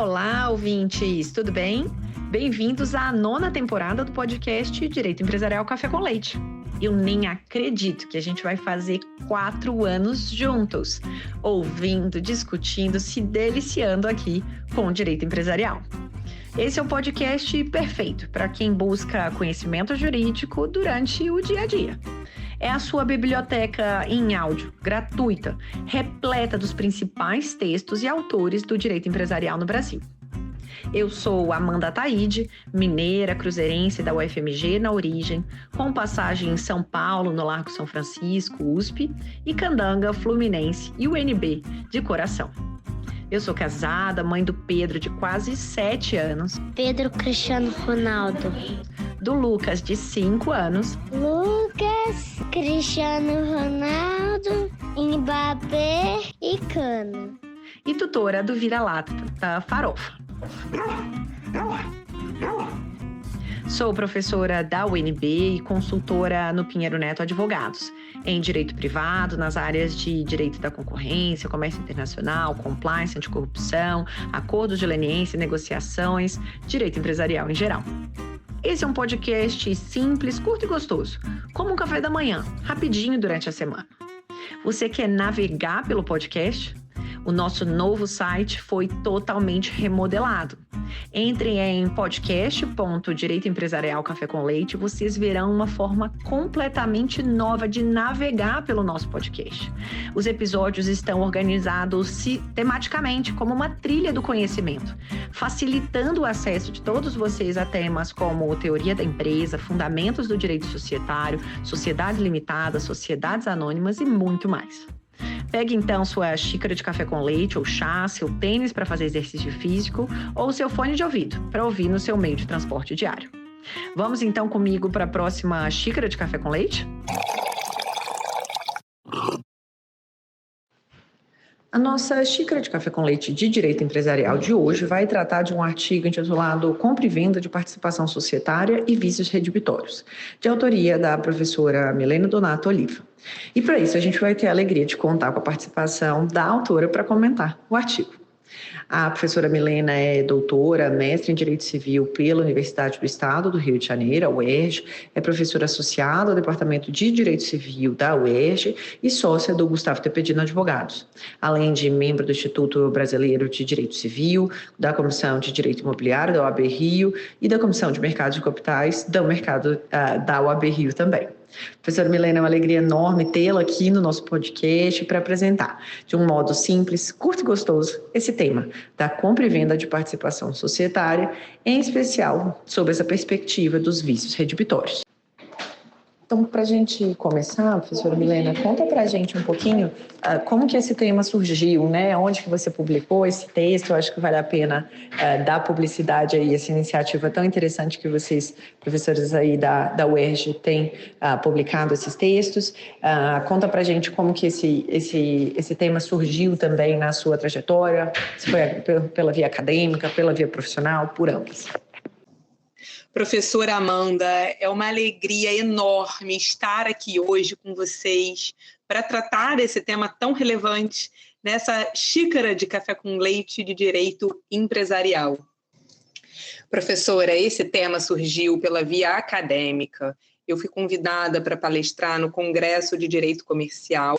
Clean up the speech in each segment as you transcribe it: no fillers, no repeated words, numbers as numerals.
Olá, ouvintes! Tudo bem? Bem-vindos à 9ª temporada do podcast Direito Empresarial Café com Leite. Eu nem acredito que a gente vai fazer 4 anos juntos, ouvindo, discutindo, se deliciando aqui com o direito empresarial. Esse é o podcast perfeito para quem busca conhecimento jurídico durante o dia a dia. É a sua biblioteca em áudio, gratuita, repleta dos principais textos e autores do direito empresarial no Brasil. Eu sou Amanda Taide, mineira, cruzeirense da UFMG na origem, com passagem em São Paulo, no Largo São Francisco, USP, e Candanga, Fluminense e UNB, de coração. Eu sou casada, mãe do Pedro, de quase 7 anos. Pedro Cristiano Ronaldo. Do Lucas, de 5 anos. Lucas Cristiano Ronaldo, Mbappé e Cano. E tutora do Vira-Lata, da Farofa. Sou professora da UNB e consultora no Pinheiro Neto Advogados, em direito privado, nas áreas de direito da concorrência, comércio internacional, compliance, anticorrupção, acordos de leniência, negociações, direito empresarial em geral. Esse é um podcast simples, curto e gostoso, como um café da manhã, rapidinho durante a semana. Você quer navegar pelo podcast? O nosso novo site foi totalmente remodelado. Entrem em podcast.direito empresarial Café com Leite e vocês verão uma forma completamente nova de navegar pelo nosso podcast. Os episódios estão organizados tematicamente como uma trilha do conhecimento, facilitando o acesso de todos vocês a temas como teoria da empresa, fundamentos do direito societário, sociedades limitadas, sociedades anônimas e muito mais. Pegue então sua xícara de café com leite ou chá, seu tênis para fazer exercício físico ou seu fone de ouvido para ouvir no seu meio de transporte diário. Vamos então comigo para a próxima xícara de café com leite? A nossa xícara de café com leite de direito empresarial de hoje vai tratar de um artigo intitulado Compra e Venda de Participação Societária e Vícios Redibitórios, de autoria da professora Milena Donato Oliva. E para isso a gente vai ter a alegria de contar com a participação da autora para comentar o artigo. A professora Milena é doutora, mestre em Direito Civil pela Universidade do Estado do Rio de Janeiro, a UERJ, é professora associada ao Departamento de Direito Civil da UERJ e sócia do Gustavo Tepedino Advogados, além de membro do Instituto Brasileiro de Direito Civil, da Comissão de Direito Imobiliário da OAB Rio e da Comissão de Mercado de Capitais da OAB Rio também. Professora Milena, é uma alegria enorme tê-la aqui no nosso podcast para apresentar, de um modo simples, curto e gostoso, esse tema da compra e venda de participação societária, em especial sobre essa perspectiva dos vícios redibitórios. Então, para a gente começar, professora Milena, conta para a gente um pouquinho como que esse tema surgiu, né? Onde que você publicou esse texto? Eu acho que vale a pena dar publicidade aí, essa iniciativa tão interessante que vocês, professores aí da UERJ, têm publicado esses textos. Conta para a gente como que esse tema surgiu também na sua trajetória, se foi pela via acadêmica, pela via profissional, por ambas. Professora Amanda, é uma alegria enorme estar aqui hoje com vocês para tratar desse tema tão relevante nessa xícara de café com leite de direito empresarial. Professora, esse tema surgiu pela via acadêmica. Eu fui convidada para palestrar no Congresso de Direito Comercial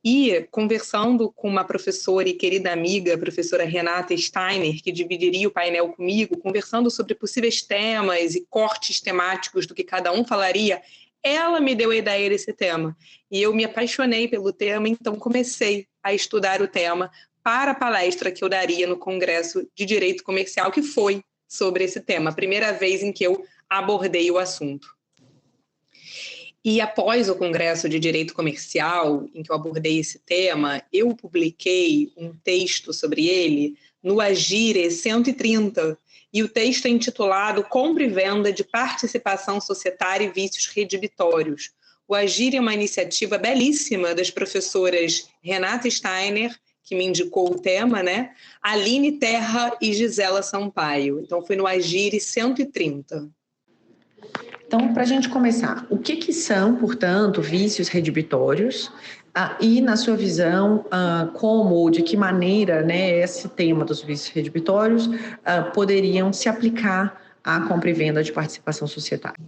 e, conversando com uma professora e querida amiga, a professora Renata Steiner, que dividiria o painel comigo, conversando sobre possíveis temas e cortes temáticos do que cada um falaria, ela me deu a ideia desse tema. E eu me apaixonei pelo tema, então comecei a estudar o tema para a palestra que eu daria no Congresso de Direito Comercial, que foi sobre esse tema, a primeira vez em que eu abordei o assunto. E após o Congresso de Direito Comercial, em que eu abordei esse tema, eu publiquei um texto sobre ele no Agire 130, e o texto é intitulado Compra e Venda de Participação Societária e Vícios Redibitórios. O Agire é uma iniciativa belíssima das professoras Renata Steiner, que me indicou o tema, né? Aline Terra e Gisela Sampaio. Então, foi no Agire 130. Então, para a gente começar, o que são, portanto, vícios redibitórios? E, na sua visão, como ou de que maneira, né, esse tema dos vícios redibitórios poderiam se aplicar à compra e venda de participação societária?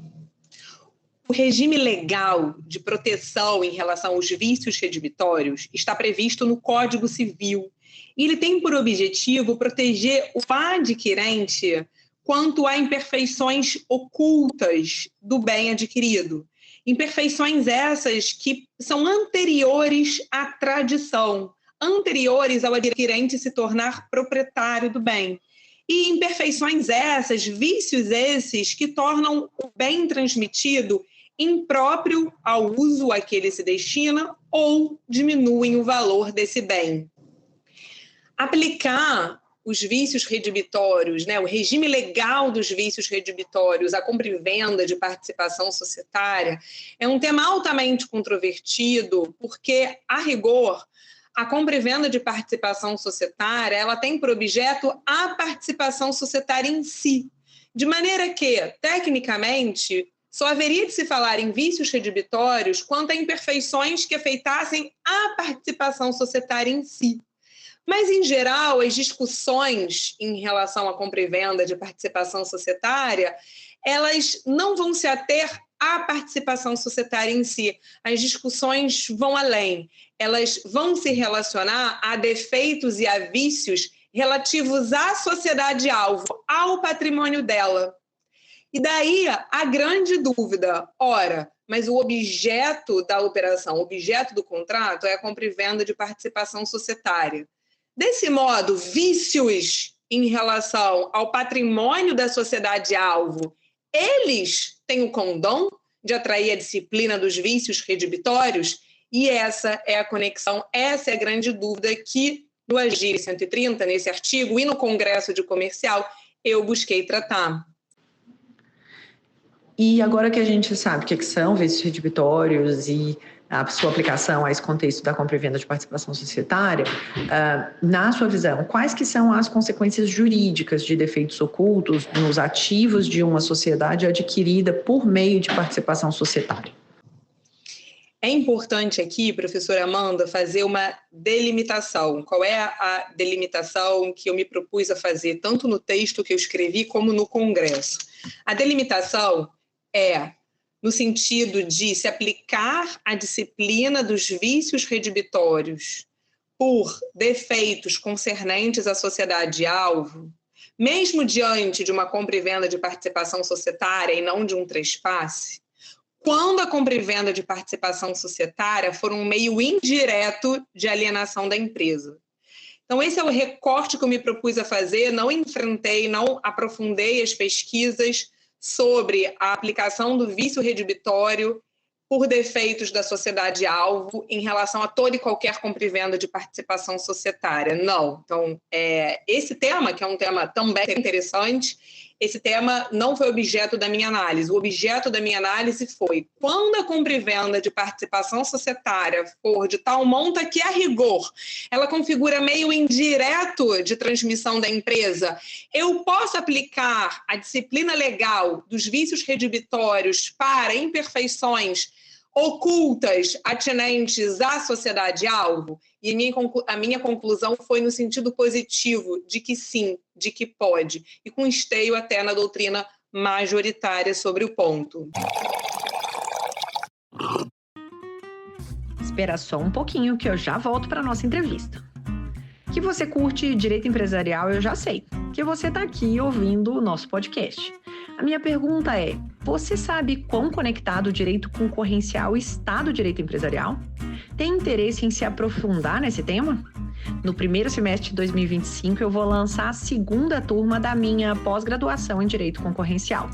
O regime legal de proteção em relação aos vícios redibitórios está previsto no Código Civil e ele tem por objetivo proteger o adquirente quanto a imperfeições ocultas do bem adquirido. Imperfeições essas que são anteriores à tradição, anteriores ao adquirente se tornar proprietário do bem. E imperfeições essas, vícios esses, que tornam o bem transmitido impróprio ao uso a que ele se destina ou diminuem o valor desse bem. Aplicar os vícios redibitórios, né, o regime legal dos vícios redibitórios à compra e venda de participação societária é um tema altamente controvertido, porque, a rigor, a compra e venda de participação societária ela tem por objeto a participação societária em si, de maneira que, tecnicamente, só haveria de se falar em vícios redibitórios quanto a imperfeições que afetassem a participação societária em si. Mas, em geral, as discussões em relação à compra e venda de participação societária, elas não vão se ater à participação societária em si. As discussões vão além. Elas vão se relacionar a defeitos e a vícios relativos à sociedade-alvo, ao patrimônio dela. E daí a grande dúvida, ora, mas o objeto da operação, o objeto do contrato é a compra e venda de participação societária. Desse modo, vícios em relação ao patrimônio da sociedade-alvo, eles têm o condão de atrair a disciplina dos vícios redibitórios? E essa é a conexão, essa é a grande dúvida que no Agir 130, nesse artigo, e no Congresso de Comercial, eu busquei tratar. E agora que a gente sabe o que são vícios redibitórios e a sua aplicação a esse contexto da compra e venda de participação societária, na sua visão, quais que são as consequências jurídicas de defeitos ocultos nos ativos de uma sociedade adquirida por meio de participação societária? É importante aqui, professora Amanda, fazer uma delimitação. Qual é a delimitação que eu me propus a fazer, tanto no texto que eu escrevi como no Congresso? A delimitação é no sentido de se aplicar a disciplina dos vícios redibitórios por defeitos concernentes à sociedade-alvo, mesmo diante de uma compra e venda de participação societária e não de um trespasse, quando a compra e venda de participação societária for um meio indireto de alienação da empresa. Então, esse é o recorte que eu me propus a fazer, não enfrentei, não aprofundei as pesquisas sobre a aplicação do vício redibitório por defeitos da sociedade-alvo em relação a toda e qualquer compra e venda de participação societária. Não. Então, esse tema, que é um tema também interessante, esse tema não foi objeto da minha análise. O objeto da minha análise foi quando a compra e venda de participação societária for de tal monta que, a rigor, ela configura meio indireto de transmissão da empresa, eu posso aplicar a disciplina legal dos vícios redibitórios para imperfeições ocultas atinentes à sociedade-alvo? E a minha conclusão foi no sentido positivo, de que sim, de que pode, e com esteio até na doutrina majoritária sobre o ponto. Espera só um pouquinho que eu já volto para a nossa entrevista. Que você curte direito empresarial, eu já sei, que você está aqui ouvindo o nosso podcast. A minha pergunta é, você sabe quão conectado o direito concorrencial está do direito empresarial? Tem interesse em se aprofundar nesse tema? No primeiro semestre de 2025, eu vou lançar a segunda turma da minha pós-graduação em Direito Concorrencial.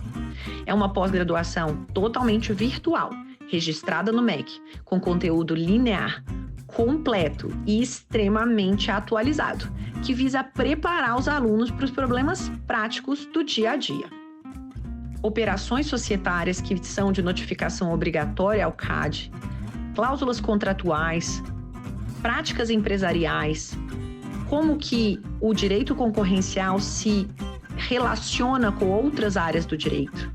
É uma pós-graduação totalmente virtual, registrada no MEC, com conteúdo linear, completo e extremamente atualizado, que visa preparar os alunos para os problemas práticos do dia a dia. Operações societárias que são de notificação obrigatória ao CAD, cláusulas contratuais, práticas empresariais, como que o direito concorrencial se relaciona com outras áreas do direito.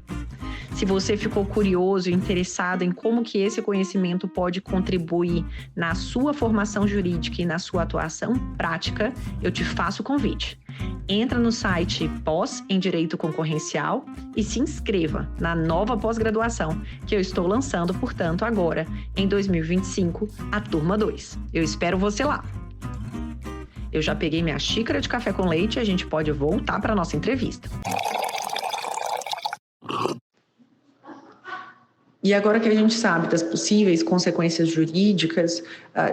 Se você ficou curioso e interessado em como que esse conhecimento pode contribuir na sua formação jurídica e na sua atuação prática, eu te faço o convite. Entra no site Pós em Direito Concorrencial e se inscreva na nova pós-graduação que eu estou lançando, portanto, agora, em 2025, a turma 2. Eu espero você lá. Eu já peguei minha xícara de café com leite e a gente pode voltar para a nossa entrevista. E agora que a gente sabe das possíveis consequências jurídicas,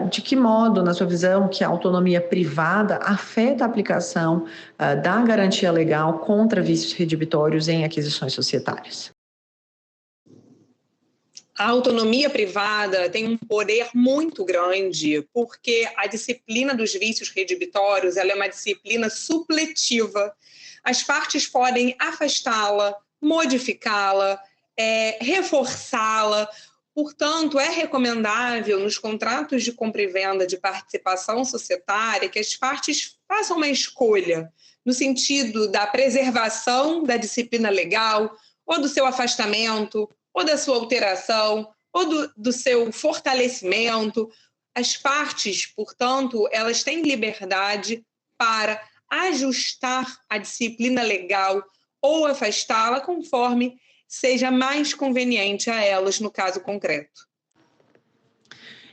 de que modo, na sua visão, que a autonomia privada afeta a aplicação da garantia legal contra vícios redibitórios em aquisições societárias? A autonomia privada tem um poder muito grande, porque a disciplina dos vícios redibitórios ela é uma disciplina supletiva. As partes podem afastá-la, modificá-la, reforçá-la. Portanto, é recomendável nos contratos de compra e venda de participação societária que as partes façam uma escolha no sentido da preservação da disciplina legal, ou do seu afastamento, ou da sua alteração, ou do seu fortalecimento. As partes, portanto, elas têm liberdade para ajustar a disciplina legal ou afastá-la conforme seja mais conveniente a elas no caso concreto.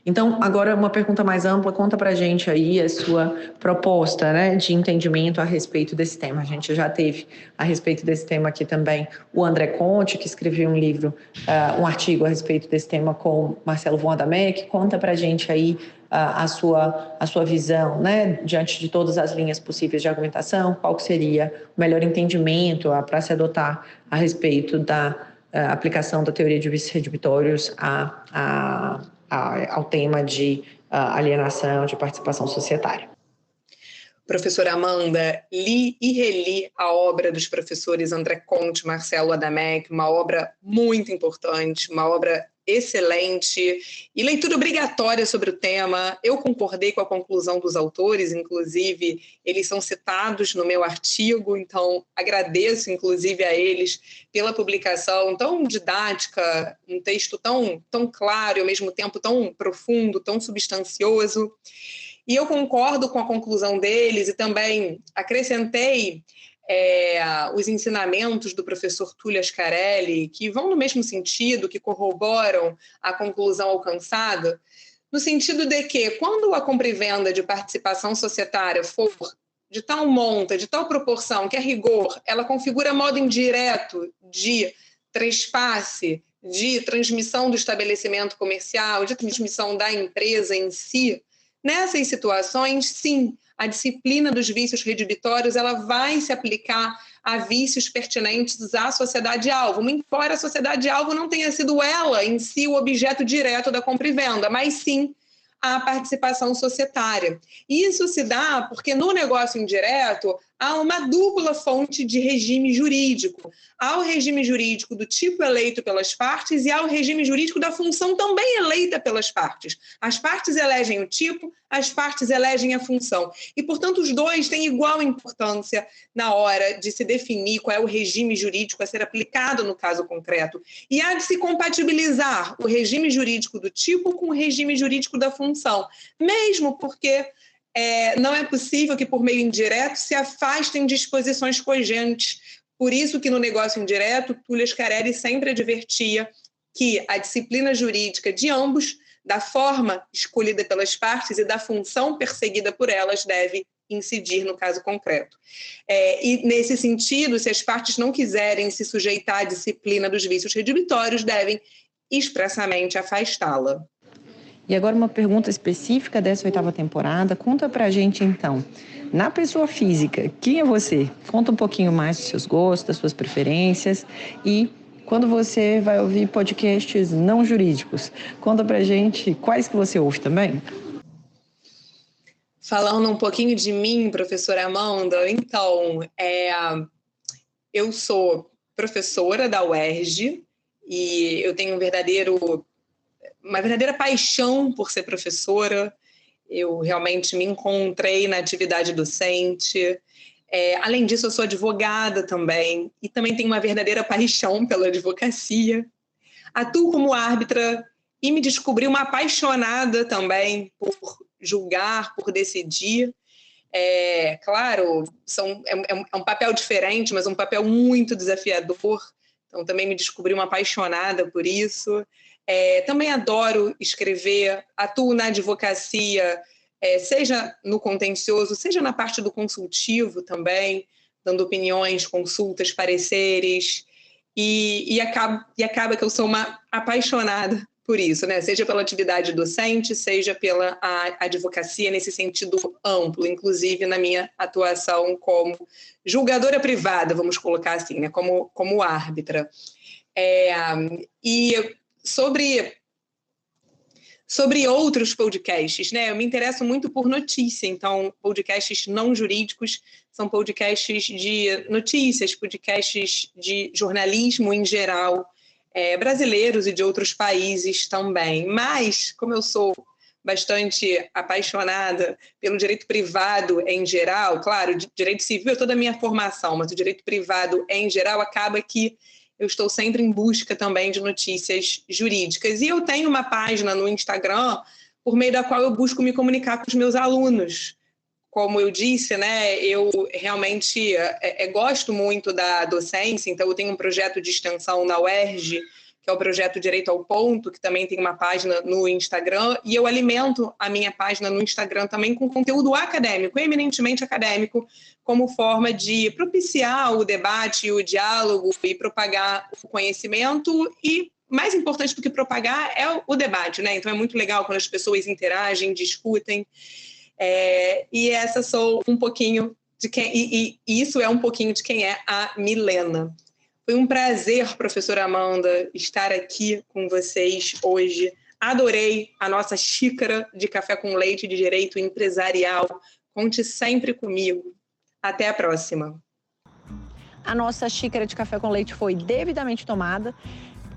Então, agora uma pergunta mais ampla, conta pra gente aí a sua proposta, né, de entendimento a respeito desse tema. A gente já teve a respeito desse tema aqui também o André Conte, que escreveu um livro, um artigo a respeito desse tema com Marcelo von Adamec. Conta pra gente aí a sua visão, né, diante de todas as linhas possíveis de argumentação, qual que seria o melhor entendimento para se adotar a respeito da aplicação da teoria de vícios redibitórios ao tema de alienação de participação societária. Professora Amanda, li e reli a obra dos professores André Conte, Marcelo Adamec, uma obra muito importante, uma obra excelente e leitura obrigatória sobre o tema. Eu concordei com a conclusão dos autores, inclusive eles são citados no meu artigo, então agradeço inclusive a eles pela publicação tão didática, um texto tão claro e ao mesmo tempo tão profundo, tão substancioso. E eu concordo com a conclusão deles e também acrescentei os ensinamentos do professor Túlio Ascarelli, que vão no mesmo sentido, que corroboram a conclusão alcançada, no sentido de que, quando a compra e venda de participação societária for de tal monta, de tal proporção, que a rigor ela configura modo indireto de trespasse, de transmissão do estabelecimento comercial, de transmissão da empresa em si, nessas situações, sim, a disciplina dos vícios redibitórios ela vai se aplicar a vícios pertinentes à sociedade-alvo, embora a sociedade-alvo não tenha sido ela em si o objeto direto da compra e venda, mas sim a participação societária. Isso se dá porque no negócio indireto há uma dupla fonte de regime jurídico. Há o regime jurídico do tipo eleito pelas partes e há o regime jurídico da função também eleita pelas partes. As partes elegem o tipo, as partes elegem a função. E, portanto, os dois têm igual importância na hora de se definir qual é o regime jurídico a ser aplicado no caso concreto. E há de se compatibilizar o regime jurídico do tipo com o regime jurídico da função, mesmo porque não é possível que, por meio indireto, se afastem disposições cogentes. Por isso que, no negócio indireto, Túlio Ascarelli sempre advertia que a disciplina jurídica de ambos, da forma escolhida pelas partes e da função perseguida por elas, deve incidir no caso concreto. E, nesse sentido, se as partes não quiserem se sujeitar à disciplina dos vícios redibitórios, devem expressamente afastá-la. E agora uma pergunta específica dessa 8ª temporada. Conta pra gente, então, na pessoa física, quem é você? Conta um pouquinho mais dos seus gostos, das suas preferências e quando você vai ouvir podcasts não jurídicos, conta pra gente quais que você ouve também. Falando um pouquinho de mim, professora Amanda, então, eu sou professora da UERJ e eu tenho uma verdadeira paixão por ser professora. Eu realmente me encontrei na atividade docente. Além disso, eu sou advogada também e também tenho uma verdadeira paixão pela advocacia. Atuo como árbitra e me descobri uma apaixonada também por julgar, por decidir. Claro, é um papel diferente, mas um papel muito desafiador. Então, também me descobri uma apaixonada por isso. Também adoro escrever, atuo na advocacia, seja no contencioso, seja na parte do consultivo também, dando opiniões, consultas, pareceres, e acaba que eu sou uma apaixonada por isso, né? Seja pela atividade docente, seja pela advocacia nesse sentido amplo, inclusive na minha atuação como julgadora privada, vamos colocar assim, né? Como árbitra. E sobre outros podcasts, né? Eu me interesso muito por notícia, então podcasts não jurídicos são podcasts de notícias, podcasts de jornalismo em geral, brasileiros e de outros países também. Mas, como eu sou bastante apaixonada pelo direito privado em geral, claro, direito civil é toda a minha formação, mas o direito privado em geral acaba que eu estou sempre em busca também de notícias jurídicas. E eu tenho uma página no Instagram por meio da qual eu busco me comunicar com os meus alunos. Como eu disse, né, eu realmente gosto muito da docência, então eu tenho um projeto de extensão na UERJ, que é o projeto Direito ao Ponto, que também tem uma página no Instagram, e eu alimento a minha página no Instagram também com conteúdo acadêmico, eminentemente acadêmico, como forma de propiciar o debate, o diálogo e propagar o conhecimento. E mais importante do que propagar é o debate, né? Então é muito legal quando as pessoas interagem, discutem. E essa sou um pouquinho de quem... E isso é um pouquinho de quem é a Milena. Foi um prazer, professora Amanda, estar aqui com vocês hoje. Adorei a nossa xícara de café com leite de direito empresarial. Conte sempre comigo. Até a próxima. A nossa xícara de café com leite foi devidamente tomada.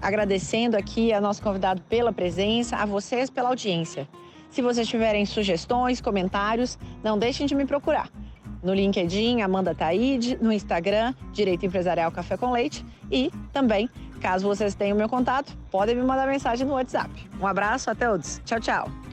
Agradecendo aqui a nosso convidado pela presença, a vocês pela audiência. Se vocês tiverem sugestões, comentários, não deixem de me procurar. No LinkedIn, Amanda Taide, no Instagram, Direito Empresarial Café com Leite. E também, caso vocês tenham meu contato, podem me mandar mensagem no WhatsApp. Um abraço a todos. Tchau, tchau.